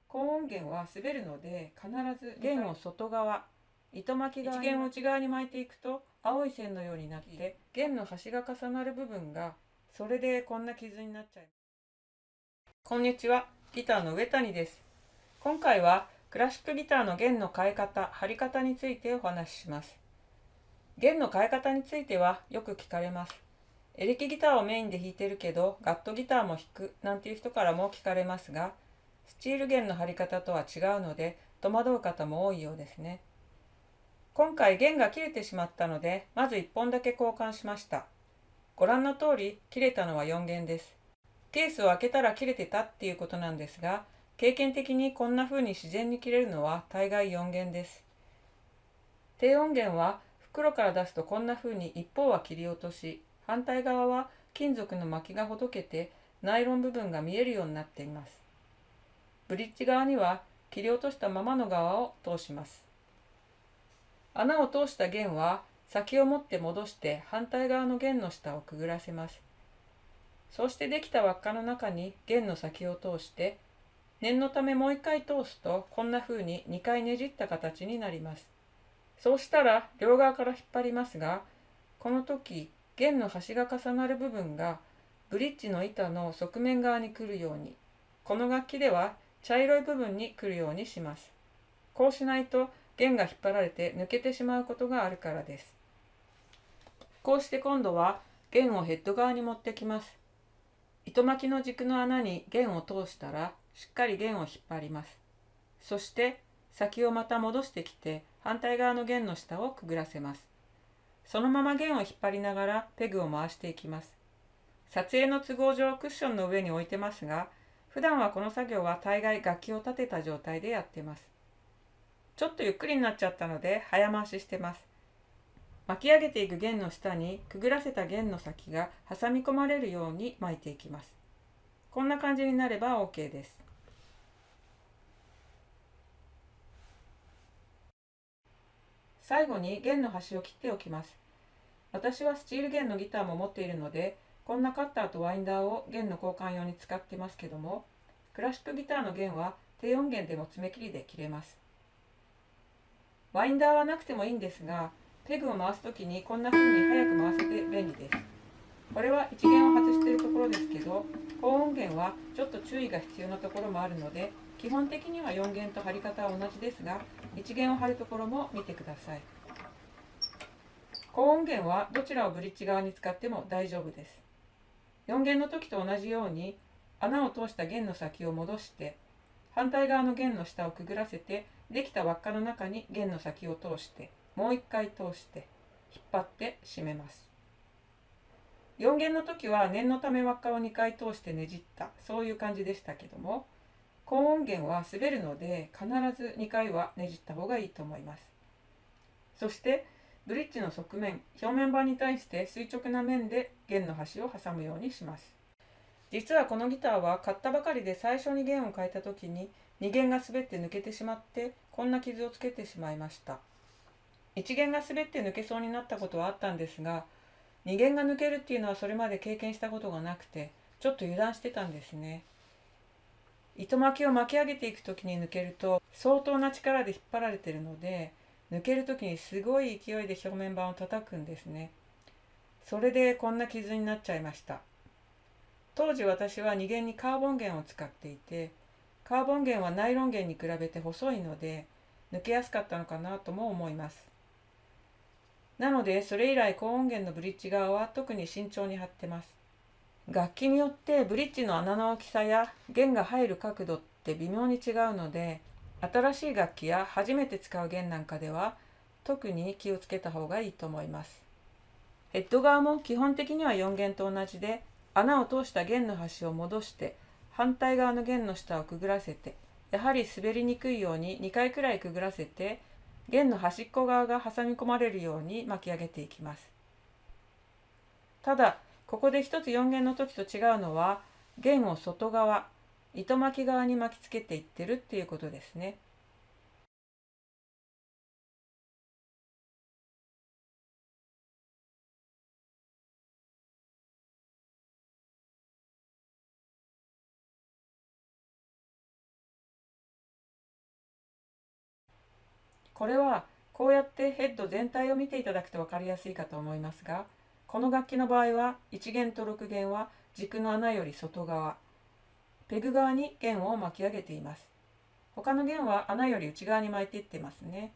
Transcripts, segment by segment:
高音弦は滑るので必ず弦を外側、糸巻き側、一弦を内側に巻いていくと青い線のようになって弦の端が重なる部分がそれでこんな傷になっちゃいます。こんにちは、ギターの上谷です。今回はクラシックギターの弦の変え方、張り方についてお話しします。弦の変え方についてはよく聞かれます。エレキギターをメインで弾いてるけどガットギターも弾くなんていう人からも聞かれますが、スチール弦の張り方とは違うので戸惑う方も多いようですね。今回弦が切れてしまったのでまず1本だけ交換しました。ご覧の通り切れたのは4弦です。ケースを開けたら切れてたっていうことなんですが、経験的にこんな風に自然に切れるのは大概4弦です。低音弦は袋から出すとこんな風に一方は切り落とし、反対側は金属の巻きがほどけてナイロン部分が見えるようになっています。ブリッジ側には切り落としたままの側を通します。穴を通した弦は先を持って戻して反対側の弦の下をくぐらせます。そうしてできた輪っかの中に弦の先を通して、念のためもう一回通すとこんな風に2回ねじった形になります。そうしたら両側から引っ張りますが、この時弦の端が重なる部分がブリッジの板の側面側に来るように、この楽器では茶色い部分に来るようにします。こうしないと弦が引っ張られて抜けてしまうことがあるからです。こうして今度は弦をヘッド側に持ってきます。糸巻きの軸の穴に弦を通したらしっかり弦を引っ張ります。そして先をまた戻してきて反対側の弦の下をくぐらせます。そのまま弦を引っ張りながらペグを回していきます。撮影の都合上クッションの上に置いてますが、普段はこの作業は大概楽器を立てた状態でやってます。ちょっとゆっくりになっちゃったので早回ししてます。巻き上げていく弦の下にくぐらせた弦の先が挟み込まれるように巻いていきます。こんな感じになれば OK です。最後に弦の端を切っておきます。私はスチール弦のギターも持っているので、こんなカッターとワインダーを弦の交換用に使ってますけども、クラシックギターの弦は低音弦でも爪切りで切れます。ワインダーはなくてもいいんですが、ペグを回すときにこんな風に早く回せて便利です。これは1弦を外しているところですけど、高音弦はちょっと注意が必要なところもあるので、基本的には4弦と張り方は同じですが、1弦を張るところも見てください。高音弦はどちらをブリッジ側に使っても大丈夫です。4弦の時と同じように穴を通した弦の先を戻して反対側の弦の下をくぐらせてできた輪っかの中に弦の先を通してもう一回通して引っ張って締めます。4弦の時は念のため輪っかを2回通してねじったそういう感じでしたけども、高音弦は滑るので必ず2回はねじった方がいいと思います。そしてブリッジの側面、表面板に対して垂直な面で弦の端を挟むようにします。実はこのギターは買ったばかりで最初に弦を変えた時に2弦が滑って抜けてしまってこんな傷をつけてしまいました。1弦が滑って抜けそうになったことはあったんですが、2弦が抜けるっていうのはそれまで経験したことがなくてちょっと油断してたんですね。糸巻きを巻き上げていく時に抜けると相当な力で引っ張られているので、抜ける時にすごい勢いで表面板を叩くんですね。それでこんな傷になっちゃいました。当時私は2弦にカーボン弦を使っていて、カーボン弦はナイロン弦に比べて細いので抜けやすかったのかなとも思います。なのでそれ以来高音弦のブリッジ側は特に慎重に貼ってます。楽器によってブリッジの穴の大きさや弦が入る角度って微妙に違うので、新しい楽器や初めて使う弦なんかでは特に気をつけた方がいいと思います。ヘッド側も基本的には4弦と同じで、穴を通した弦の端を戻して反対側の弦の下をくぐらせて、やはり滑りにくいように2回くらいくぐらせて弦の端っこ側が挟み込まれるように巻き上げていきます。ただここで一つ4弦の時と違うのは、弦を外側、糸巻き側に巻きつけていってるっていうことですね。これはこうやってヘッド全体を見ていただくと分かりやすいかと思いますが、この楽器の場合は1弦と6弦は軸の穴より外側、ペグ側に弦を巻き上げています。他の弦は穴より内側に巻いていってますね。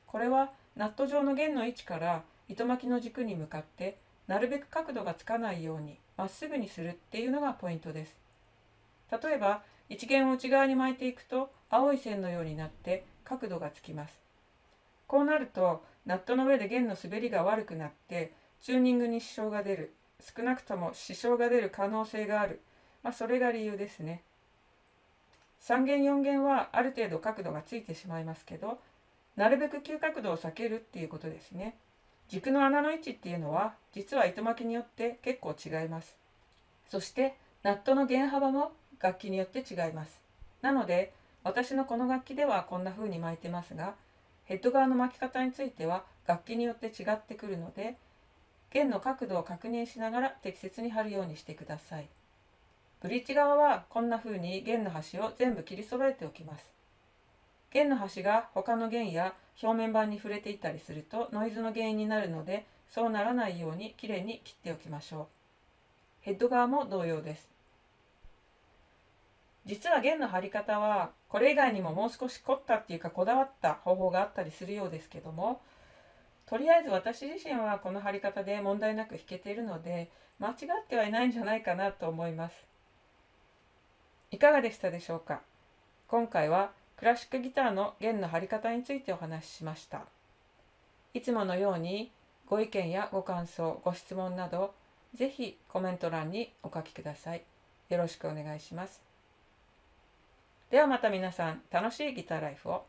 これはナット状の弦の位置から糸巻きの軸に向かってなるべく角度がつかないようにまっすぐにするっていうのがポイントです。例えば1弦を内側に巻いていくと青い線のようになって角度がつきます。こうなるとナットの上で弦の滑りが悪くなってチューニングに支障が出る、少なくとも支障が出る可能性がある、それが理由ですね。3弦4弦はある程度角度がついてしまいますけど、なるべく急角度を避けるっていうことですね。軸の穴の位置っていうのは実は糸巻きによって結構違います。そしてナットの弦幅も楽器によって違います。なので私のこの楽器ではこんな風に巻いてますが、ヘッド側の巻き方については楽器によって違ってくるので、弦の角度を確認しながら適切に貼るようにしてください。ブリッジ側はこんな風に弦の端を全部切り揃えておきます。弦の端が他の弦や表面板に触れていたりするとノイズの原因になるので、そうならないようにきれいに切っておきましょう。ヘッド側も同様です。実は弦の張り方はこれ以外にももう少し凝ったっていうかこだわった方法があったりするようですけども、とりあえず私自身はこの張り方で問題なく弾けているので、間違ってはいないんじゃないかなと思います。いかがでしたでしょうか。今回はクラシックギターの弦の張り方についてお話ししました。いつものようにご意見やご感想、ご質問などぜひコメント欄にお書きください。よろしくお願いします。ではまた皆さん、楽しいギターライフを。